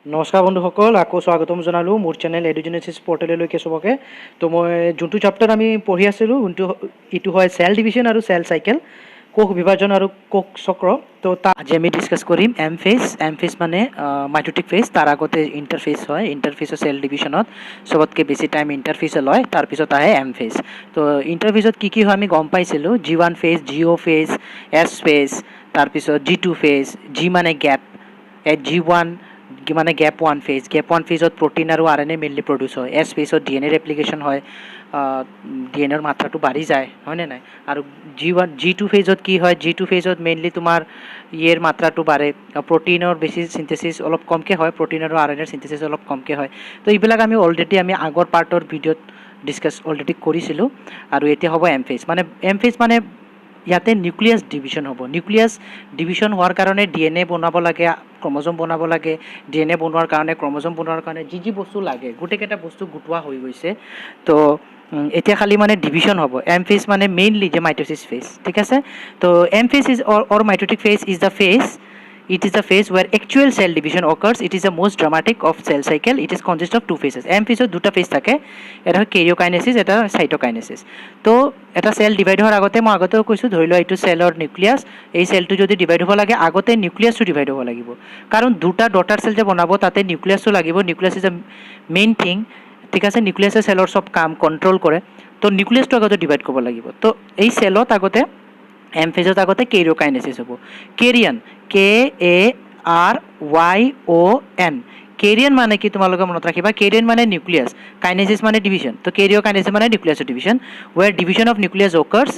নমস্কাৰ বন্ধুসকল, আকৌ স্বাগতম জনালোঁ মোৰ চেনেল এডুজেনেছিছ পৰ্টেললৈকে চবকে। তো মই যোনটো চেপ্টাৰ আমি পঢ়ি আছিলোঁ ইটো হয় চেল ডিভিজন আৰু চেল চাইকেল, কোষ বিভাজন আৰু কোষ চক্ৰ। তো আজি আমি ডিছকাছ কৰিম এম ফেজ মানে মাইটোটিক ফেজ। তাৰ আগতে ইণ্টাৰফেজ হয়, ইণ্টাৰফেজৰ চেল ডিভিজনত চবতকৈ বেছি টাইম ইণ্টাৰফেজে লয়, তাৰপিছত আহে এম ফেজ। তো ইণ্টাৰফেজত কি হয় আমি গম পাইছিলোঁ, G1 phase, GO phase, S phase, তাৰপিছত G2 ফেজ, G মানে গেপ, G1 মানে গেপ ওৱান ফেজত প্ৰটিন আৰু RNA মেইনলি প্ৰডিউচ হয়। এছ ফেজত DNA ৰেপ্লিকেশ্যন হয়, DNAৰ মাত্ৰাটো বাঢ়ি যায়, হয়নে নাই? আৰু G2 ফেজত কি হয়, G2 ফেজত মেইনলি তোমাৰ ইয়েৰ মাত্ৰাটো বাঢ়ে, প্ৰটিনৰ বেছি চিন্থেচিছ অলপ কমকৈ হয়, প্ৰটিন আৰু RNAৰ চিন্থেচিছ অলপ কমকৈ হয়। তো এইবিলাক আমি অলৰেডি আগৰ পাৰ্টৰ ভিডিঅ'ত ডিছকাছ অলৰেডি কৰিছিলোঁ। আৰু এতিয়া হ'ব এম ফেজ মানে ইয়াতে নিউক্লিয়াছ ডিভিজন হ'ব। নিউক্লিয়াছ ডিভিজন হোৱাৰ কাৰণে DNA বনাব লাগে, ক্ৰমজম বনাব লাগে। DNA বনোৱাৰ কাৰণে, ক্ৰমজম বনোৱাৰ কাৰণে যি বস্তু লাগে গোটেইকেইটা বস্তু গোটোৱা হৈ গৈছে। তো এতিয়া খালি মানে ডিভিজন হ'ব। এম ফেজ মানে মেইনলি যে মাইটোচিছ ফেজ, ঠিক আছে। তো M phase is or mitotic phase is the phase. It is the phase where actual cell division occurs. It is the most dramatic of cell cycle. It is consist of two phases. M phase দুটা phase থাকে, এটা হয় কেৰিঅকাইনেসিস, এটা cytokinesis. তো এটা cell divide হোৱাৰ আগতে মই আগতেও কৈছোঁ, ধৰি লোৱা এইটো সেলৰ নিউক্লিয়াছ, এই সেলটো যদি ডিভাইড হ'ব লাগে আগতে নিউক্লিয়াছটো ডিভাইড হ'ব লাগিব, কাৰণ দুটা ডটাৰ সেল যে বনাব তাতে নিউক্লিয়াছটো লাগিব। Nucleus is a main thing, ঠিক আছে। নিউক্লিয়াছে সেলৰ সব কাম কণ্ট্ৰল কৰে। তো নিউক্লিয়াছটো আগতে ডিভাইড কৰিব লাগিব। তো এই সেলত আগতে এম ফেজত আগতে কেৰিঅকাইনেসিস হ'ব। কেৰিয়ান KARYON, কেৰিয়ান মানে কি তোমালোকে মনত ৰাখিবা, কেৰিয়ান মানে নিউক্লিয়াছ, কাইনেসিস মানে ডিভিজন। তো কেৰিঅকাইনেসিস মানে নিউক্লিয়াছৰ division, where division of nucleus occurs,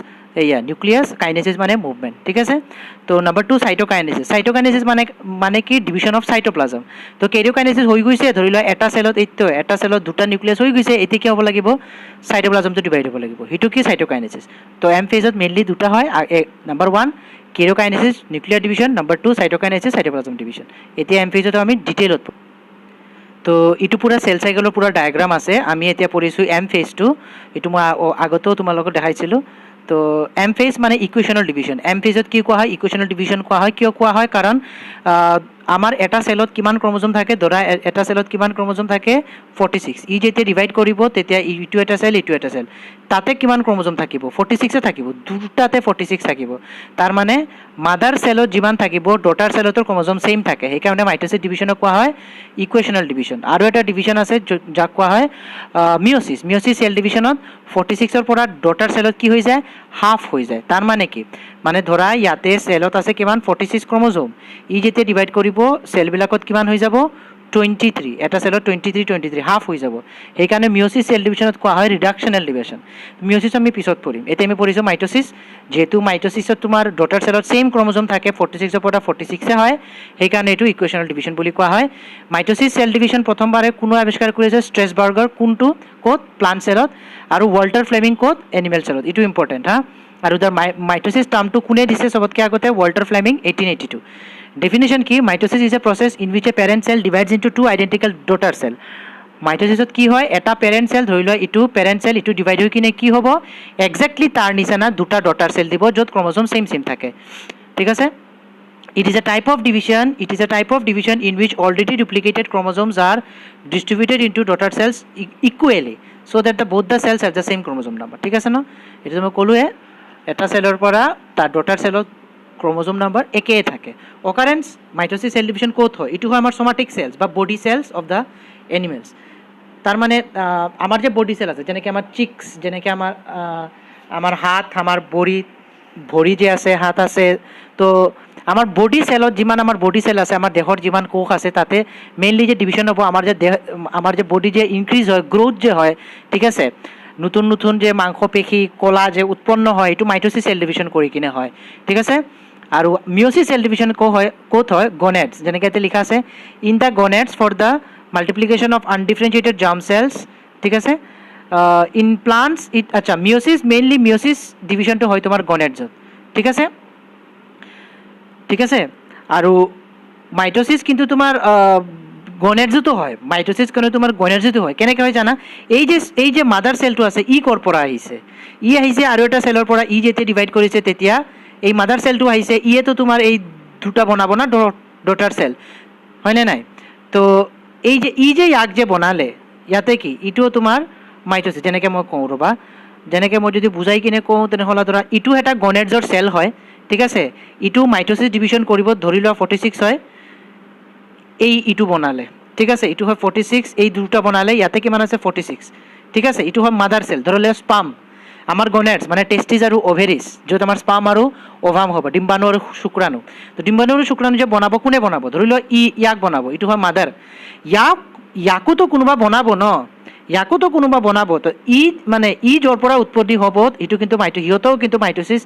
nucleus, kinesis মানে মুভমেন্ট, ঠিক আছে। তো নাম্বাৰ 2 সাইটোকাইনেসিস মানে কি ডিভিজন অফ সাইটোপ্লাজম। তো কেৰিঅকাইনেসিস হৈ গৈছে, ধৰি লোৱা এটা সেলত দুটা নিউক্লিয়াছ হৈ গৈছে, এতিয়া কি হ'ব লাগিব, সাইটোপ্লাজমটো ডিভাইড হ'ব লাগিব, সেইটো কি সাইটোকাইনেসিস। তো এম ফেজত মেইনলি দুটা হয়, number 1 karyokinesis nuclear division, number 2 cytokinesis cytoplasm division. এতিয়া এম ফেজত আমি ডিটেইলত। তো এইটো পুৰা সেল সাইকেলৰ পুৰা ডায়াগ্ৰাম আছে। আমি এতিয়া পঢ়িছোঁ এম ফেজটো, এইটো মই আগতেও তোমালোকক দেখাইছিলোঁ। তো এম ফেজ মানে ইকুৱেশ্যনৰ ডিভিজন। এম ফেজত কি কোৱা হয়, ইকুৱেশ্যনৰ ডিভিজন কোৱা হয়। কিয় কোৱা হয়, কাৰণ আমাৰ এটা সেলত কিমান ক্ৰমজম থাকে, ধৰা এটা সেলত কিমান ক্ৰমজম থাকে 46। ই যেতিয়া ডিভাইড কৰিব তেতিয়া ইটো এটা সেল, ইটো এটা সেল, তাতে কিমান ক্ৰমজম থাকিব, 46 থাকিব, দুটাতে 46 থাকিব। তাৰ মানে মাদাৰ সেলত যিমান থাকিব ডটাৰ সেলতো ক্ৰমজম সেম থাকে, সেইকাৰণে মাইটোচিছ ডিভিজনক কোৱা হয় ইকুৱেশ্যনেল ডিভিজন। আৰু এটা ডিভিজন আছে যাক কোৱা হয় মিঅ'চিছ সেল ডিভিজনত 46ৰ পৰা ডটাৰ সেলত কি হৈ যায়, হাফ হৈ যায়। তাৰ মানে কি, মানে ধৰা ইয়াতে সেলত আছে কিমান 46 ক্ৰমজম, ই যেতিয়া ডিভাইড কৰিব সেলবিলাকত কিমান হৈ যাব 23, এটা সেলত 23 হাফ হৈ যাব। সেইকাৰণে মিঅ'চিছ সেল ডিভিজনত কোৱা হয় ৰিডাকশ্যনেল ডিভিজন। মিঅ'চিছ আমি পিছত পঢ়িম, এতিয়া আমি পঢ়িছোঁ মাইটোচিছ। যেহেতু মাইটোচিছত তোমাৰ ডটাৰ সেলত সেম ক্ৰমজম থাকে, 46ৰ পৰা 46 হয়, সেইকাৰণে এইটো ইকুৱেশ্যনেল ডিভিজন বুলি কোৱা হয়। মাইটোচিছ সেল ডিভিজন প্ৰথমবাৰে কোনো আৱিষ্কাৰ কৰিছে, ষ্ট্ৰেছবাৰ্গাৰ, কোনটো, ক'ত, প্লাণ্ট সেলত, আৰু ৱাল্টাৰ ফ্লেমিং ক'ত, এনিমেল সেলত। এইটো ইম্পৰ্টেণ্ট হা। আৰু দ্য মাইটোচিছ টাৰ্মটো কোনে দিছে চবতকৈ আগতে, ৱাল্টাৰ ফ্লেমিং, 1882। ডেফিনেশ্যন কি, mitosis is a process in which a parent cell divides into two identical daughter cell. মাইটোচিছত কি হয়, এটা পেৰেণ্ট সেল, ধৰি লোৱা ইটো পেৰেণ্ট সেল, ইটো ডিভাইড হৈ কিনে কি হ'ব, একজেক্টলি তাৰ নিচিনা দুটা ডটাৰ সেল দিব য'ত ক্ৰমজম সেম থাকে, ঠিক আছে। It is a type of division in which already duplicated chromosomes are distributed into daughter cells equally so that both the cells have the same chromosome number, ঠিক আছে ন। এটা মই ক'লোৱে, এটা সেলৰ পৰা তাৰ ডটাৰ সেলত ক্ৰমজম নাম্বাৰ একেই থাকে। অকাৰেন্স মাইটোচিছ সেল ডিভিজন ক'ত হয়, এইটো হয় আমাৰ সোমাটিক সেলছ বা body cells of the animals. তাৰ মানে আমাৰ যে বডি সেল আছে, যেনেকৈ আমাৰ চিক্স, যেনেকৈ আমাৰ হাত, আমাৰ ভৰি যে আছে, হাত আছে। তো আমাৰ বডি সেলত যিমান আমাৰ বডি সেল আছে, আমাৰ দেহৰ যিমান কোষ আছে, তাতে মেইনলি যে ডিভিজন হ'ব, আমাৰ যে বডি যে ইনক্ৰিজ হয়, গ্ৰোথ যে হয়, ঠিক আছে, নতুন নতুন যে মাংসপেশী কলা যে উৎপন্ন হয়, এইটো মাইটোচিছ সেল ডিভিজন কৰি কিনে হয়, ঠিক আছে। আৰু মিঅ'চিছ সেল ডিভিজন ক'ত হয়, গনেটছ, যেনেকৈ ইয়াতে লিখা আছে, in the gonads for the multiplication of undifferentiated germ cells, ঠিক আছে। ইন প্লান্টছ আচ্ছা, মেইনলি মিঅ'চিছ ডিভিজনটো হয় তোমাৰ গনেটছত, ঠিক আছে, ঠিক আছে। আৰু মাইটোচিছ কিন্তু তোমাৰ গনেটছতো হয়, মাইটোচিছ কিন্তু তোমাৰ গনেটছতো হয়। কেনেকৈ হয় জানা, এই যে মাদাৰ সেলটো আছে, ই ক'ৰ পৰা আহিছে, ই আহিছে আৰু এটা সেলৰ পৰা। ই যেতিয়া ডিভাইড কৰিছে তেতিয়া এই মাদাৰ সেলটো আহিছে, ইয়েতো তোমাৰ এই দুটা বনাব না ডটাৰ সেল, হয়নে নাই। তো এই যে ইয়াক যে বনালে ইয়াতে কি ইটো তোমাৰ মাইট'চিছ যেনেকৈ মই কওঁ ৰ'বা যেনেকৈ মই যদি বুজাই কিনে কওঁ তেনেহ'লে ধৰা ইটো এটা গনেডজৰ চেল হয় ঠিক আছে ইটো মাইট'চিছ ডিভিশ্যন কৰিব ধৰি লোৱা 46 হয় এই ইটো বনালে ঠিক আছে ইটো হয় 46 এই দুটা বনালে ইয়াতে কিমান আছে 46 ঠিক আছে ইটো হয় মাদাৰ চেল ধৰি লোৱা স্পাম আমাৰ গনেডছ মানে টেষ্টিছ আৰু অভেৰিছ য'ত আমাৰ স্পাম আৰু অভাম হ'ব ডিম্বাণু আৰু শুক্ৰাণু তো ডিম্বাণু আৰু শুক্ৰাণু যে বনাব কোনে বনাব ধৰি লোৱা ইয়াক বনাব ইটো হয় মাদাৰ ইয়াকোতো কোনোবা বনাব ন ইয়াকোতো কোনোবা বনাব তো মানে য'ৰ পৰা উৎপত্তি হ'ব এইটো কিন্তু সিহঁতেও কিন্তু মাইট'চিছ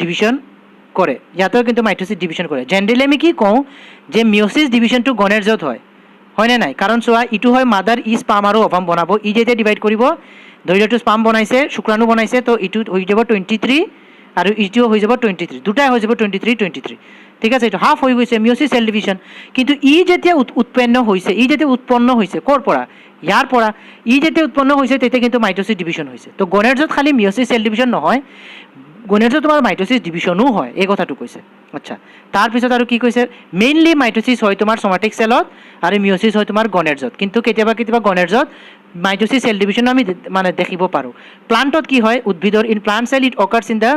ডিভিশ্যন কৰে ইয়াতেও কিন্তু মাইট'চিছ ডিভিশ্যন কৰে জেনেৰেলি আমি কি কওঁ যে মিঅ'চিছ ডিভিশ্যনটো গনেডজত হয়নে নাই কাৰণ চোৱা ইটো হয় মাদাৰ স্পাম আৰু অভাম বনাব যেতিয়া ডিভাইড কৰিব ধৰি লোৱা স্পাম বনাইছে শুক্ৰাণু বনাইছে তো ইটোত হৈ যাব 23 আৰু ইটোও হৈ যাব 23 দুটাই হৈ যাব 23 ঠিক আছে এইটো হাফ হৈ গৈছে মিঅ'চিছ চেল ডিভিশ্যন কিন্তু যেতিয়া উৎপন্ন হৈছে ক'ৰ পৰা ইয়াৰ পৰা যেতিয়া উৎপন্ন হৈছে তেতিয়া কিন্তু মাইট'চিছ ডিভিশ্যন হৈছে তো গনেডজত খালি মিঅ'চিছ চেল ডিভিশ্যন নহয় গনেডজত তোমাৰ মাইট'চিছ ডিভিশ্যনো হয় এই কথাটো কৈছে আচ্ছা তাৰপিছত আৰু কি কৈছে মেইনলি মাইট'চিছ হয় তোমাৰ সোমাটিক চেলত আৰু মিঅ'চিছ হয় তোমাৰ গনেডজত কিন্তু কেতিয়াবা গনেডজত মাইট'চিছ চেল ডিভিশ্যন আমি মানে দেখিব পাৰোঁ প্লাণ্টত কি হয় উদ্ভিদৰ in plant cell it occurs in the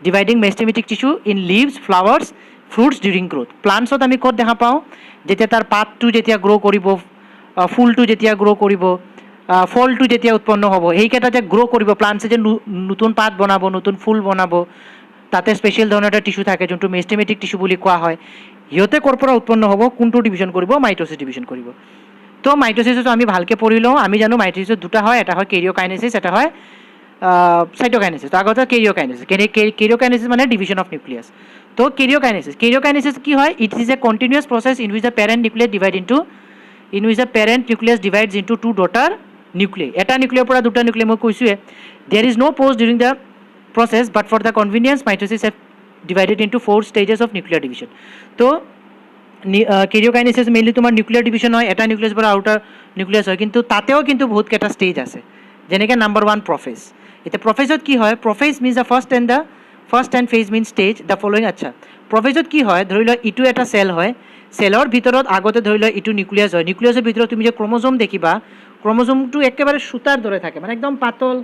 dividing meristematic tissue in leaves flowers fruits during growth প্লাণ্টছত আমি ক'ত দেখা পাওঁ যেতিয়া তাৰ পাতটো যেতিয়া গ্ৰ' কৰিব ফুলটো যেতিয়া গ্ৰ' কৰিব ফলটো যেতিয়া উৎপন্ন হ'ব সেইকেইটা যে গ্ৰ' কৰিব প্লাণ্টছে যে নতুন পাত বনাব নতুন ফুল বনাব তাতে স্পেচিয়েল ধৰণৰ এটা টিচু থাকে যোনটো মেষ্টেমেটিক টিচু বুলি কোৱা হয় সিহঁতে ক'ৰ পৰা উৎপন্ন হ'ব কোনটো ডিভিশ্যন কৰিব মাইট'চিছ ডিভিশ্যন কৰিব তো মাইট'চিছটো আমি ভালকৈ পঢ়ি লওঁ আমি জানো মাইট'চিছ দুটা হয় এটা হয় কেৰিঅ'কাইনেচিছ এটা হয় সাইটোকাইনেচিছ তো আগতে কেৰিঅ'কাইনেচিছ মানে ডিভিশ্যন অফ নিউক্লিয়াছ তো কেৰিঅ'কাইনেচিছ কি হয় it is a continuous process in which the parent nucleus divides into two daughter nuclei এটা নিউক্লিয়াৰ পৰা দুটা নিউক্লিয়াই মই কৈছোঁৱে there is no' pause during the process but for the convenience mitosis have divided into 4 stages of nuclear division তো কেৰিঅ'কাইনেচিছ mainly তোমাৰ nuclear division হয় এটা নিউক্লিয়াছ পৰা আউটাৰ নিউক্লিয়াছ হয় কিন্তু তাতেও কিন্তু বহুত কেইটা ষ্টেজ আছে যেনেকৈ নাম্বাৰ 1 প্ৰফেজ এতিয়া প্ৰফেজত কি হয় prophase means the first and phase mean stage the following আচ্ছা প্ৰফেজত কি হয় ধৰি লোৱা ইটো এটা চেল হয় চেলৰ ভিতৰত আগতে ধৰি লোৱা ইটো নিউক্লিয়াছ হয় নিউক্লিয়াছৰ ভিতৰত তুমি যে ক্ৰম'জম দেখিবা ক্ৰম'জমটো একেবাৰে সূতাৰ দৰে থাকে মানে একদম পাতল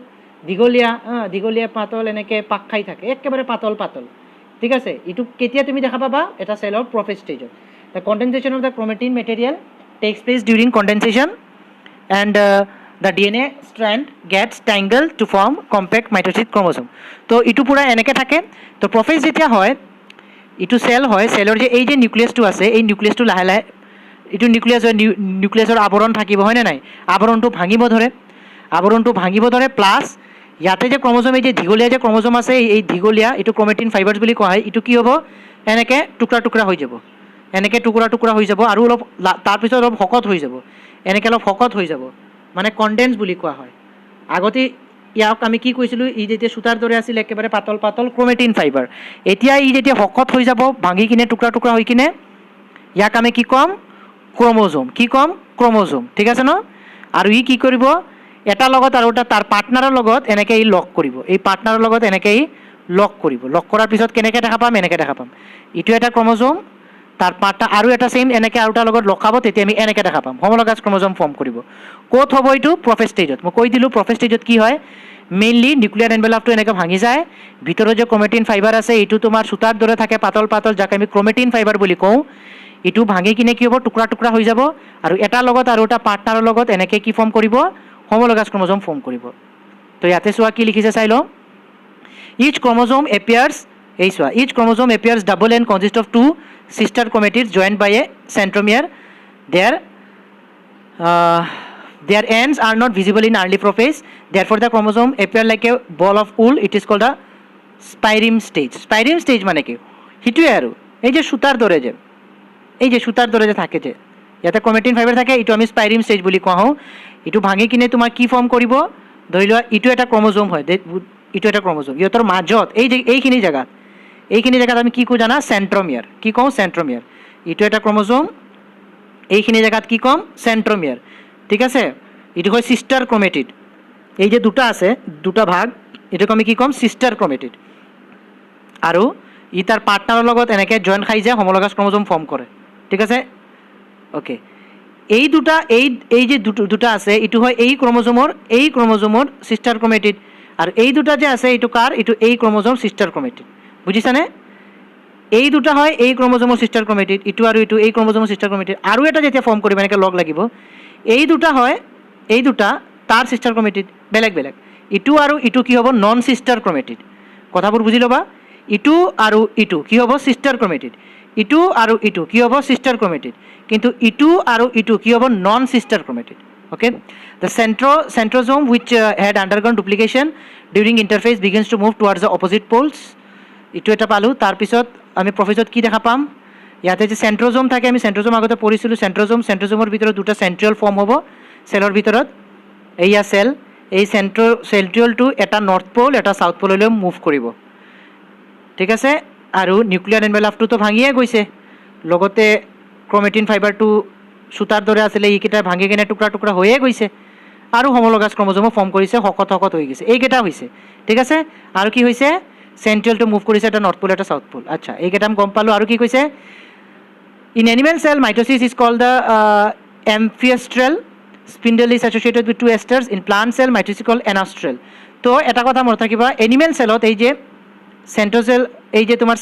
দীঘলীয়া পাতল এনেকৈ পাক খাই থাকে একেবাৰে পাতল ঠিক আছে এইটো কেতিয়া তুমি দেখা পাবা এটা চেলৰ প্ৰফেজ ষ্টেজত the condensation of the chromatin material takes place during condensation and the DNA strand gets tangled to form compact mitotic chromosome তো ইটো পুৰা এনেকৈ থাকে তো প্ৰফেজ যেতিয়া হয় ইটো চেল হয় চেলৰ যে এই যে নিউক্লিয়াছটো আছে এই নিউক্লিয়াছটো লাহে লাহে এইটো নিউক্লিয়াছৰ আৱৰণ থাকিব হয়নে নাই আৱৰণটো ভাঙিব ধৰে প্লাছ ইয়াতে যে ক্ৰম'জম এই যে দীঘলীয়া যে ক্ৰম'জম আছে এই দীঘলীয়া এইটো ক্ৰমেটিন ফাইবাৰ্ছ বুলি কোৱা হয় এইটো কি হ'ব এনেকৈ টুকুৰা হৈ যাব এনেকৈ টুকুৰা হৈ যাব আৰু অলপ তাৰপিছত অলপ শকত হৈ যাব মানে কণ্ডেন্স বুলি কোৱা হয় আগতে ইয়াক আমি কি কৈছিলোঁ ই যেতিয়া সূতাৰ দৰে আছিল একেবাৰে পাতল ক্ৰমেটিন ফাইবাৰ এতিয়া ই যেতিয়া শকত হৈ যাব ভাঙি কিনে টুকুৰা হৈ কিনে ইয়াক আমি কি ক'ম ক্ৰম'জম ঠিক আছে ন আৰু ই কি কৰিব এটা লগত আৰু এটা তাৰ পাৰ্টনাৰৰ লগত এনেকৈ ই লগ কৰিব এই পাৰ্টনাৰৰ লগত এনেকৈ লগ কৰাৰ পিছত কেনেকৈ দেখা পাম এনেকৈ দেখা পাম ইটো এটা ক্ৰম'জম তাৰ পাৰ্টনাৰ আৰু এটা চেম এনেকৈ আৰু এটাৰ লগত লগাব তেতিয়া আমি এনেকৈ দেখা পাম হোমোলগাছ ক্ৰম'জম ফৰ্ম কৰিব ক'ত হ'ব এইটো প্ৰফেজ ষ্টেজত মই কৈ দিলোঁ প্ৰফেজ ষ্টেজত কি হয় মেইনলি নিউক্লিয়াৰ এনভেলাপটো এনেকৈ ভাঙি যায় ভিতৰত যে ক্ৰমেটিন ফাইবাৰ আছে এইটো তোমাৰ সূতাৰ দৰে থাকে পাতল যাক আমি ক্ৰমেটিন ফাইবাৰ বুলি কওঁ এইটো ভাঙি কিনে কি হ'ব টুকুৰা হৈ যাব আৰু এটাৰ লগত আৰু এটা পাৰ্টনাৰৰ লগত এনেকৈ কি ফৰ্ম কৰিব হোমোলগাছ ক্ৰম'জম ফৰ্ম কৰিব তো ইয়াতে চোৱা কি লিখিছে চাই লওঁ each chromosome appears double and consist of 2 sister chromatids joined by a centromere their ends are not visible in early prophase therefore the chromosome appear like a ball of wool it is called a spireme stage মানে কি হিটুৱে আৰু এই যে সুতাৰ দৰে যে থাকে যে ইয়াতে ক্ৰমেটিন ফাইবাৰ থাকে এইটো আমি স্পাইৰিম ষ্টেজ বুলি কোৱা হওঁ এইটো ভাঙি কিনে তোমাৰ কি ফৰ্ম কৰিব ধৰি লোৱা এইটো এটা ক্ৰম'জম হয় ইহঁতৰ মাজত এইখিনি জেগাত আমি কি কওঁ জানা চেণ্ট্ৰমিয়াৰ এইটো এটা ক্ৰম'জম এইখিনি জেগাত কি ক'ম চেণ্ট্ৰমিয়াৰ ঠিক আছে এইটো হয় চিষ্টাৰ ক্ৰমেটিড এই যে দুটা আছে দুটা ভাগ এইটোক আমি কি ক'ম চিষ্টাৰ ক্ৰমেটিড আৰু ই তাৰ পাৰ্টনাৰৰ লগত এনেকৈ জইন খাই যায় হোমোলগাছ ক্ৰম'জম ফৰ্ম কৰে ঠিক আছে অ'কে এই দুটা এই যে দুটা আছে এইটো হয় এই ক্ৰমোজোমৰ সিস্টাৰ ক্ৰমেটিড আৰু এই দুটা যে আছে এইটো কাৰ এইটো এই ক্ৰমোজোম সিস্টাৰ ক্ৰমেটিড বুজিছানে এই দুটা হয় এই ক্ৰমোজোমৰ সিস্টাৰ ক্ৰমেটিড ইটো আৰু ইটো এই ক্ৰমোজোমৰ সিস্টাৰ ক্ৰমেটিড আৰু এটা যেতিয়া ফৰ্ম কৰিব এনেকৈ লগ লাগিব এই দুটা হয় এই দুটা তাৰ সিস্টাৰ ক্ৰমেটিড বেলেগ বেলেগ ইটো আৰু ইটো কি হ'ব নন সিস্টাৰ ক্ৰমেটিড কথাবোৰ বুজি ল'বা ইটো আৰু ইটো কি হ'ব সিস্টাৰ ক্ৰমেটিড ইটো আৰু ইটো কি হ'ব সিস্টাৰ ক্ৰমেটিড কিন্তু ইটো আৰু ইটো কি হ'ব non সিস্টাৰ ক্ৰমেটিড okay the centrosome which had undergone duplication during interphase begins to move towards the opposite poles ইটো এটা পালো তাৰ পিছত আমি প্ৰফেজত কি দেখা পাম ইয়াতে যে সেন্ট্ৰোজোম থাকে আমি সেন্ট্ৰোজোম আগতে পঢ়িছিলো সেন্ট্ৰোজোমৰ ভিতৰত দুটা সেন্ট্ৰিয়ল ফৰ্ম হ'ব সেলৰ ভিতৰত এইয়া সেল এই সেন্ট্ৰিয়লটো এটা নৰ্থ পোল এটা সাউথ পোললৈ মুভ কৰিব ঠিক আছে আৰু নিউক্লিয়াৰ এনভেলাপটো ভাঙিয়ে গৈছে লগতে ক্ৰোমেটিন ফাইবাৰটো সুতাৰ দৰে আছিলে এইকেইটা ভাঙি কিনে টুকুৰা টুকুৰা হৈয়ে গৈছে আৰু হোমোলগাছ ক্ৰমোজোমো ফৰ্ম কৰিছে শকত হৈ গৈছে এইকেইটা হৈছে ঠিক আছে আৰু কি হৈছে সেন্ট্ৰিয়লটো মুভ কৰিছে এটা নৰ্থ পোল এটা সাউথ পোল আচ্ছা এইকেইটা আমি গম পালো আৰু কি কৈছে in animal cell mitosis is called the amphiastral spindle is associated with two asters in plant cell mitosis called anastral তো এটা কথা মনত ৰাখিবা এনিমেল সেলত এই যে সেন্ট্ৰোজেল এই যে তোমাৰ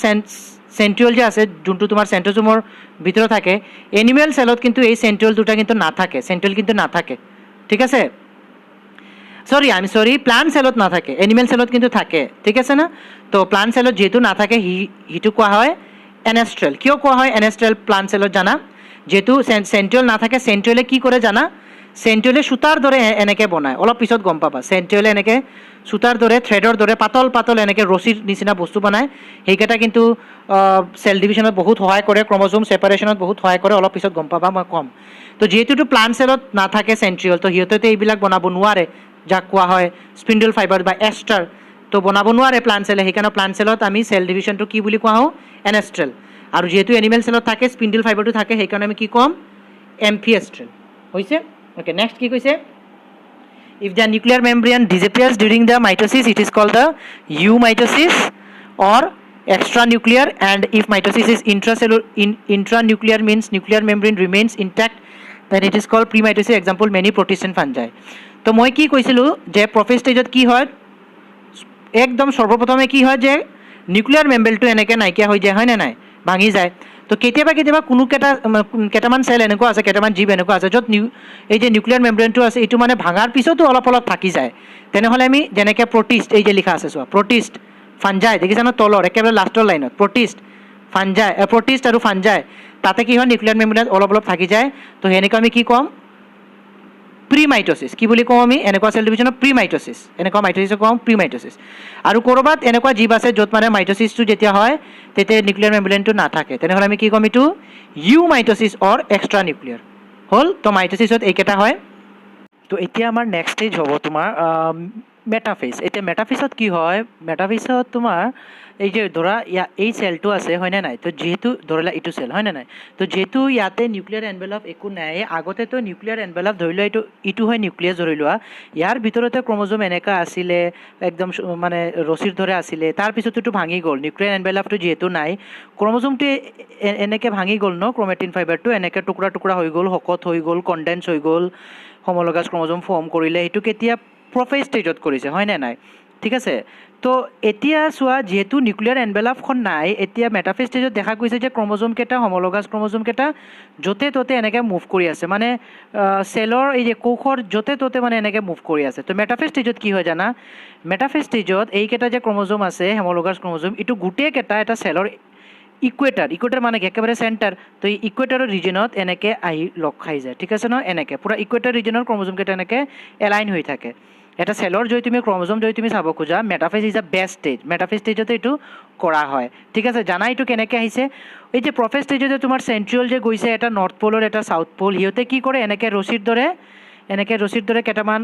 সেন্ট্ৰিয়ল যে আছে যোনটো তোমাৰ সেন্ট্ৰোজোমৰ ভিতৰত থাকে এনিমেল সেলত কিন্তু এই সেন্ট্ৰিয়ল দুটা কিন্তু নাথাকে সেন্ট্ৰিয়ল কিন্তু নাথাকে ঠিক আছে সরি প্লান্ট সেলত নাথাকে এনিমেল সেলত কিন্তু থাকে ঠিক আছে না তো প্লান্ট সেলত যেহেতু নাথাকে হিটো কোৱা হয় এনাষ্ট্ৰেল কিয় কোৱা হয় এনাষ্ট্ৰেল প্লান্ট সেলত জানা যেহেতু সেন্ট্ৰিয়ল নাথাকে সেন্ট্ৰিয়লে কি কৰে জানা সেন্ট্ৰিয়লে সুতাৰ দৰে এনেকৈ বনায় অলপ পিছত গম পাবা সেন্ট্ৰিয়লে এনেকৈ সুতাৰ দৰে থ্ৰেডৰ দৰে পাতল এনেকৈ ৰছীৰ নিচিনা বস্তু বনায় সেইকেইটা কিন্তু সেল ডিভিজনত বহুত সহায় কৰে ক্ৰমোজোম ছেপাৰেশ্যনত বহুত সহায় কৰে অলপ পিছত গম পাবা মই কম তো যিহেতুটো প্লান্ট সেলত নাথাকে সেন্ট্ৰিয়ল তো সিহঁতে এইবিলাক বনাব নোৱাৰে যাক কোৱা হয় স্পিন্ডল ফাইবাৰ বা এষ্টাৰ তো বনাব নোৱাৰে প্লান্ট সেলে সেইকাৰণে প্লান্ট সেলত আমি সেল ডিভিজনটো কি বুলি কোৱা হওঁ এনাষ্ট্ৰেল আৰু যেহেতু এনিমেল সেলত থাকে স্পিন্ডল ফাইবাৰটো থাকে সেইকাৰণে আমি কি ক'ম এম্ফিয়েষ্ট্ৰেল হৈছে ওকে নেক্সট কি কৈছে if the nuclear membrane disappears during the mitosis it is called the eumitosis or extranuclear and if mitosis is intranuclear means nuclear membrane remains intact then it is called premitosis example many protists and fungi তো মই কি কৈছিলো যে প্ৰফেজ ষ্টেজত কি হয় একদম সৰ্বপ্ৰথমে কি হয় যে নিউক্লিয়াৰ মেম্ব্ৰেনটো এনেকৈ নাইকিয়া হৈ যায় হয় নে নাই ভাঙি যায় তো কেতিয়াবা কোনো কেইটামান সেল এনেকুৱা আছে কেইটামান জীৱ এনেকুৱা আছে য'ত এই যে নিউক্লিয়াৰ মেম্ব্ৰেনটো আছে এইটো মানে ভাঙাৰ পিছতো অলপ থাকি যায় তেনেহ'লে আমি যেনেকৈ প্ৰটিষ্ট এই যে লিখা আছে চোৱা প্ৰটিষ্ট ফাঞ্জাই দেখিছা ন তলৰ একেবাৰে লাষ্টৰ লাইনত প্ৰটিষ্ট আৰু ফাঞ্জাই তাতে কি হয় নিউক্লিয়াৰ মেম্ব্ৰেন অলপ থাকি যায় তো সেনেকৈ আমি কি ক'ম প্ৰিমাইটোসিস কি বুলি কওঁ আমি এনেকুৱা সেল ডিভিজনক প্ৰিমাইটোসিস এনেকুৱা মাইটোসিসক কওঁ প্ৰিমাইটোসিস আৰু ক'ৰবাত এনেকুৱা জীৱ আছে য'ত মানে মাইটোসিসটো যেতিয়া হয় তেতিয়া নিউক্লিয়াৰ মেম্ব্ৰেনটো নাথাকে তেনেহ'লে আমি কি ক'ম এইটো ইউমাইটোসিস অৰ এক্সট্ৰা নিউক্লিয়াৰ হ'ল তো মাইটোসিসত এইকেইটা হয় তো এতিয়া আমাৰ নেক্সট ষ্টেজ হ'ব তোমাৰ মেটাফেজ এতিয়া মেটাফেজত কি হয় মেটাফেজত তোমাৰ এই যে ধৰা এই সেলটো আছে হয়নে নাই তো যেহেতু ধৰিলা এইটো সেল হয়নে নাই তো যেহেতু ইয়াতে নিউক্লিয়াৰ এনভেলপ একো নাই আগতেতো নিউক্লিয়াৰ এনভেলপ ধৰি লোৱা এইটো হয় নিউক্লিয়াছ ধৰি লোৱা ইয়াৰ ভিতৰতে ক্ৰমোজোম এনেকুৱা আছিলে একদম মানে ৰছীৰ দৰে আছিলে তাৰপিছতো এইটো ভাঙি গ'ল নিউক্লিয়াৰ এনভেলপটো যিহেতু নাই ক্ৰমোজোমটো এনেকৈ ভাঙি গ'ল ন ক্ৰমেটিন ফাইবাৰটো এনেকৈ টুকুৰা হৈ গ'ল শকত হৈ গ'ল কনডেন্স হৈ গ'ল হোমোলগাছ ক্ৰমোজোম ফৰ্ম কৰিলে সেইটো কেতিয়া প্ৰফেজ ষ্টেজত কৰিছে হয়নে নাই ঠিক আছে তো এতিয়া চোৱা যেহেতু নিউক্লিয়াৰ এনভেলপখন নাই এতিয়া মেটাফেজ ষ্টেজত দেখা গৈছে যে ক্ৰমোজোম কেইটা হোমোলগাছ ক্ৰমোজোম কেইটা য'তে ত'তে এনেকৈ মুভ কৰি আছে মানে সেলৰ এই যে কোষৰ য'তে ত'তে মানে এনেকৈ মুভ কৰি আছে তো মেটাফেজ ষ্টেজত কি হয় জানা মেটাফেজ ষ্টেজত এইকেইটা যে ক্ৰমোজোম আছে হোমোলগাছ ক্ৰমোজোম এইটো গোটেইকেইটা এটা সেলৰ ইকুৱেটাৰ মানে একেবাৰে চেণ্টাৰ তো এই ইকুৱেটাৰৰ ৰিজনত এনেকৈ আহি লগ খাই যায় ঠিক আছে ন এনেকৈ পূৰা ইকুৱেটাৰ ৰিজনৰ ক্ৰমোজোম কেইটা এনেকৈ এলাইন হৈ থাকে এটা সেলৰ যদি তুমি ক্ৰমোজোম যদি তুমি চাব খোজা metaphase is a best stage metaphase ষ্টেজতে এইটো কৰা হয় ঠিক আছে জানা এইটো কেনেকৈ আহিছে এই যে প্ৰফেজ ষ্টেজতে তোমাৰ চেন্ট্ৰিয়ল যে গৈছে এটা নৰ্থ প'লৰ এটা চাউথ প'ল সিহঁতে কি কৰে এনেকৈ ৰছীৰ দৰে কেইটামান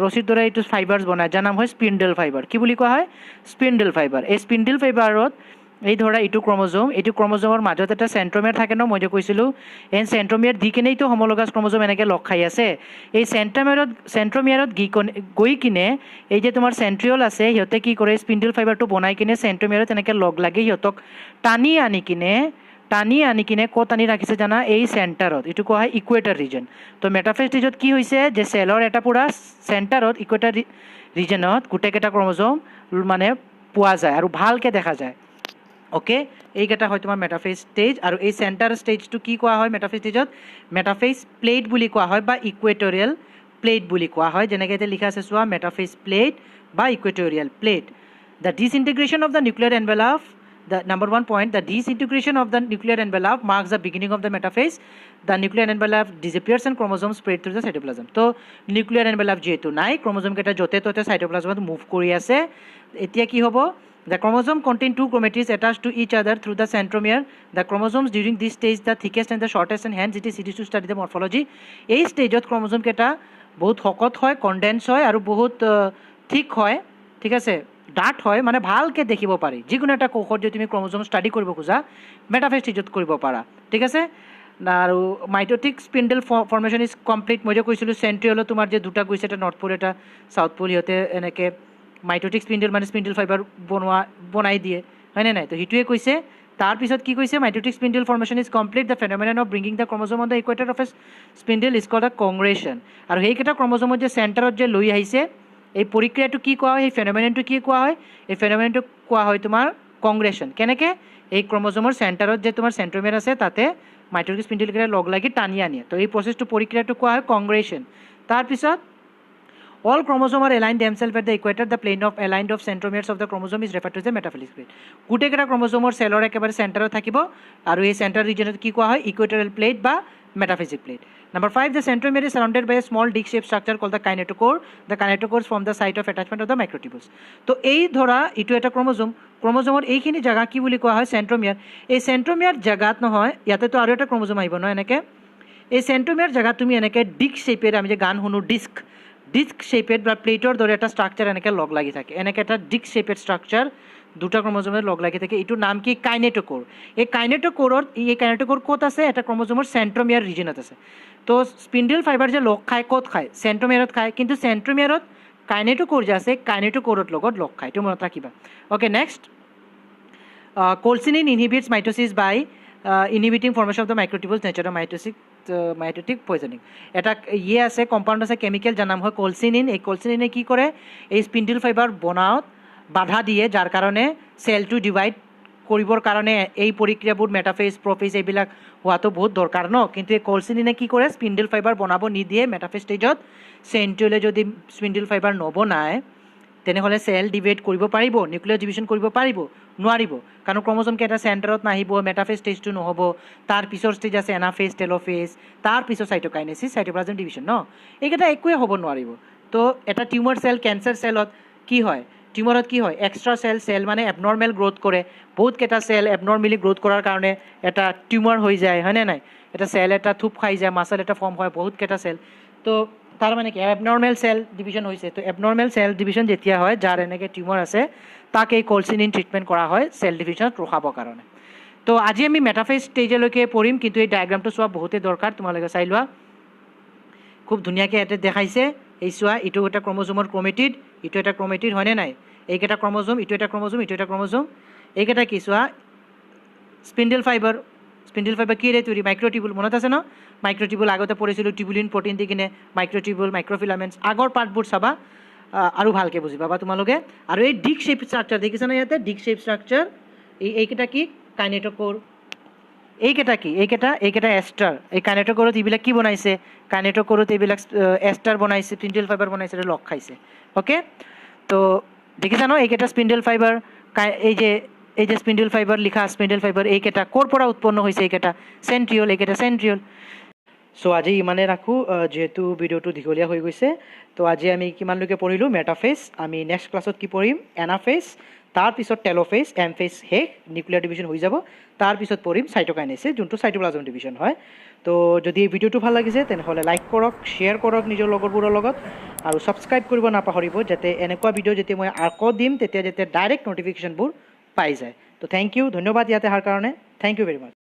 ৰছীৰ দৰে এইটো ফাইবাৰ্ছ বনায় যাৰ নাম হয় স্পিন্ডল ফাইবাৰ কি বুলি কোৱা হয় স্পিন্ডল ফাইবাৰ এই স্পিন্ডল ফাইবাৰত এই ধৰা এইটো ক্ৰমোজোমৰ মাজত এটা চেণ্ট্ৰমিয়াৰ থাকে ন মই যে কৈছিলোঁ এই চেণ্ট্ৰমিয়াৰ দি কিনেইতো হোমোলগাছ ক্ৰমোজোম এনেকৈ লগ খাই আছে এই চেণ্ট্ৰমিয়াৰত গৈ কিনে এই যে তোমাৰ চেন্ট্ৰিয়ল আছে সিহঁতে কি কৰে স্পিন্ডল ফাইবাৰটো বনাই কিনে চেণ্ট্ৰমিয়াৰত এনেকৈ লগ লাগি সিহঁতক টানি আনি কিনে টানি আনি কিনে ক'ত আনি ৰাখিছে জানা এই চেণ্টাৰত এইটো কোৱা হয় ইকুৱেটৰ ৰিজন তো মেটাফেজ ষ্টেজত কি হৈছে যে চেলৰ এটা পুৰা চেণ্টাৰত ইকুৱেটৰ ৰিজনত গোটেইকেইটা ক্ৰমোজম মানে পোৱা যায় আৰু ভালকৈ দেখা যায় ওকে এইকেইটা হয় তোমাৰ মেটাফেজ ষ্টেজ আৰু এই চেণ্টাৰ ষ্টেজটো কি কোৱা হয় মেটাফেজ ষ্টেজত মেটাফেজ প্লেট বুলি কোৱা হয় বা ইকুৱেটৰিয়েল প্লেট বুলি কোৱা হয় যেনেকৈ এতিয়া লিখা আছে চোৱা মেটাফেজ প্লেট বা equatorial plate the disintegration of the nuclear envelope the number 1 point the disintegration of the nuclear envelope marks the beginning of the metaphase the nuclear envelope disappears and chromosomes spread through the cytoplasm to nuclear envelope jetu nai chromosome keta jote tote cytoplasm move kori ase etia ki hobo the chromosome contain two chromatids attached to each other through the centromere the chromosomes during this stage the thickest and the shortest and hence it is easy to study the morphology ei stage ot chromosome keta bahut hokot hoy condense hoy aru bahut thick hoy thik ase ডাট হয় মানে ভালকৈ দেখিব পাৰি যিকোনো এটা কোষত যদি তুমি ক্ৰমোজম ষ্টাডি কৰিব খোজা মেটাফেজ ষ্টেজত কৰিব পাৰা ঠিক আছে আৰু mitotic spindle formation is complete মই যে কৈছিলোঁ চেণ্ট্ৰিয়লত তোমাৰ যে দুটা গৈছে এটা নৰ্থ পল এটা চাউথ পল সিহঁতে এনেকৈ মাইটোটিক স্পিন্ডেল মানে স্পিন্ডেল ফাইবাৰ বনাই দিয়ে হয়নে নাই তো সেইটোৱে কৈছে তাৰপিছত কি কৈছে mitotic spindle formation is complete the phenomenon of bringing the chromosome on the equator of a spindle is called the congression আৰু সেইকেইটা ক্ৰমোজমত যে চেণ্টাৰত যে লৈ আহিছে এই প্ৰক্ৰিয়াটো কি কোৱা হয় এই ফেনমেননটো কি কোৱা হয় এই ফেনমেননটো কোৱা হয় তোমাৰ কংগ্ৰেশ্যন কেনেকৈ এই ক্ৰমোজমৰ চেণ্টাৰত যে তোমাৰ চেণ্ট্ৰমেৰ আছে তাতে মাইটোটিক স্পিন্ডেলকেইটা লগ লাগি টানি আনে তো এই প্ৰচেছটো প্ৰক্ৰিয়াটো কোৱা হয় কংগ্ৰেশ্যন তাৰপিছত all chromosome are aligned themselves at the equator the plane of aligned of centromeres of the chromosome is referred to as the metaphase plate গোটেইকেইটা ক্ৰমোজমৰ চেলৰ একেবাৰে চেণ্টাৰত থাকিব আৰু এই চেণ্টাৰ ৰিজনত কি কোৱা হয় ইকুৱেটৰিয়েল প্লেট বা মেটাফিজিক plate Number 5, the centromere is surrounded by a small disc-shaped structure called the kinetochore. The kinetochores form the site of attachment of the microtubules. তো এই ধৰা এইটো এটা ক্ৰমোজমৰ এইখিনি জাগা কি বুলি কোৱা হয় চেণ্ট্ৰমিয়াৰ এই চেণ্ট্ৰমিয়াৰ জাগাত নহয় ইয়াতেতো আৰু এটা ক্ৰমোজম আহিব নহয় এনেকৈ এই চেণ্ট্ৰমিয়াৰ জাগাত তুমি এনেকৈ ডিস্ক শ্বেপেড আমি যে গান শুনো ডিস্ক শ্বেপেড বা প্লেটৰ দৰে এটা ষ্ট্ৰাকচাৰ এনেকৈ লগ লাগি থাকে এনেকৈ এটা ডিস্ক শ্বেপেড ষ্ট্ৰাকচাৰ দুটা ক্ৰমোজমেৰ লগ লাগি থাকে এইটোৰ নাম কি কাইনেটোক'ৰ এই কাইনেটোক'ৰ ক'ত আছে এটা ক্ৰমোজমৰ চেণ্ট্ৰমিয়াৰ ৰিজনত আছে তো স্পিন্ডেল ফাইবাৰ যে লগ খায় ক'ত খায় চেণ্ট্ৰমিয়াৰত খায় কিন্তু চেণ্ট্ৰমিয়াৰত কাইনেটোক'ৰ যে আছে কাইনেটোক'ৰৰ লগত লগ খায় এইটো মনত ৰাখিবা okay next colchicine inhibits mitosis by inhibiting formation of the microtubules nature mitotic poisoning এটা আছে কম্পাউণ্ড আছে কেমিকেল যাৰ নাম হয় কলচিনিন এই কলচিনিনে কি কৰে এই স্পিন্ডেল ফাইবাৰ বনাওঁত বাধা দিয়ে যাৰ কাৰণে চেলটো ডিভাইড কৰিবৰ কাৰণে এই প্ৰক্ৰিয়াবোৰ মেটাফেজ প্ৰফেজ এইবিলাক হোৱাটো বহুত দৰকাৰ ন কিন্তু এই কলচিনিনে কি কৰে স্পিন্ডেল ফাইবাৰ বনাব নিদিয়ে মেটাফেজ ষ্টেজত চেণ্ট্ৰিয়লে যদি স্পিন্ডেল ফাইবাৰ নবনায় তেনেহ'লে চেল ডিভাইড কৰিব পাৰিব নিউক্লিয়াৰ ডিভিশ্যন কৰিব পাৰিব নোৱাৰিব কাৰণ ক্ৰমোজম কেইটা চেণ্টাৰত নাহিব মেটাফেজ ষ্টেজটো নহ'ব তাৰ পিছৰ ষ্টেজ আছে এনাফেজ টেলোফেজ তাৰ পিছত চাইটোকাইনেচিছ চাইটোপ্লাজম ডিভিশ্যন ন এইকেইটা একোৱে হ'ব নোৱাৰিব তো এটা টিউমাৰ চেল কেঞ্চাৰ চেলত কি হয় টিউমাৰত কি হয় এক্সট্ৰা চেল মানে এবনৰ্মেল গ্ৰ'থ কৰে বহুতকেইটা চেল এবনৰ্মেলি গ্ৰ'থ কৰাৰ কাৰণে এটা টিউমাৰ হৈ যায় হয়নে নাই এটা চেল এটা থুপ খাই যায় মাছল এটা ফৰ্ম হয় বহুতকেইটা চেল তো তাৰ মানে কি এবনৰ্মেল চেল ডিভিশ্যন হৈছে তো এবনৰ্মেল চেল ডিভিশ্যন যেতিয়া হয় যাৰ এনেকৈ টিউমাৰ আছে তাক এই কলচিনিন ট্ৰিটমেণ্ট কৰা হয় চেল ডিভিশ্যনত ৰখাবৰ কাৰণে তো আজি আমি মেটাফেজ ষ্টেজলৈকে পঢ়িম কিন্তু এই ডায়েগ্ৰামটো চোৱা বহুতেই দৰকাৰ তোমালোকে চাই লোৱা খুব ধুনীয়াকৈ ইয়াতে দেখাইছে এই চোৱা এইটো এটা ক্ৰমোজমৰ ক্ৰমেটিড এইটো এটা ক্ৰমেটিড হয়নে নাই এইকেইটা ক্ৰমোজম এইটো এটা ক্ৰমোজম এইটো এটা ক্ৰমোজম এইকেইটা কি চোৱা স্পিন্ডেল ফাইবাৰ কিৰে তৈৰি মাইক্ৰটিবুল মনত আছে ন মাইক্ৰটিবুল আগতে পঢ়িছিলোঁ টিবুলিন প্ৰটিন দি কিনে মাইক্ৰটিবুল মাইক্ৰফিলামেণ্টছ আগৰ পাৰ্টবোৰ চাবা আৰু ভালকৈ বুজি পাবা তোমালোকে আৰু এই ডিস্ক শ্বেপ ষ্ট্ৰাকচাৰ দেখিছা ন ইয়াতে ডিস্ক শ্বেপ ষ্ট্ৰাকচাৰ এইকেইটা কি কাইনেটোক'ৰ এইকেইটা এষ্টাৰ এই কাইনেটোক'ৰত এইবিলাক কি বনাইছে কাইনেটোক'ৰত এইবিলাক এষ্টাৰ বনাইছে স্পিন্ডেল ফাইবাৰ বনাইছে লগ খাইছে অ'কে তো দেখিছা ন এইকেইটা স্পিন্ডেল ফাইবাৰ এই যে স্পিন্ডেল ফাইবাৰ লিখা স্পিন্ডেল ফাইবাৰ এইকেইটা ক'ৰ পৰা উৎপন্ন হৈছে এইকেইটা চেণ্ট্ৰিয়ল চ' আজি ইমানে ৰাখোঁ যিহেতু ভিডিঅ'টো দীঘলীয়া হৈ গৈছে তো আজি আমি কিমানলৈকে পঢ়িলোঁ মেটাফেজ আমি নেক্সট ক্লাছত কি পঢ়িম এনাফেজ তাৰপিছত টেলোফেজ এমফেজ শেষ নিউক্লিয়াৰ ডিভিশ্যন হৈ যাব তাৰপিছত পঢ়িম চাইটোকাইনেচিছ যোনটো চাইটোপ্লাজম ডিভিশ্যন হয় তো যদি এই ভিডিঅ'টো ভাল লাগিছে তেনেহ'লে লাইক কৰক শ্বেয়াৰ কৰক নিজৰ লগৰবোৰৰ লগত আৰু ছাবস্ক্ৰাইব কৰিব নাপাহৰিব যাতে এনেকুৱা ভিডিঅ' যেতিয়া মই আকৌ দিম তেতিয়া ডাইৰেক্ট ন'টিফিকেশ্যনবোৰ পাই যায় তো থেংক ইউ ধন্যবাদ ইয়াতে অহাৰ কাৰণে থেংক ইউ ভেৰি মাছ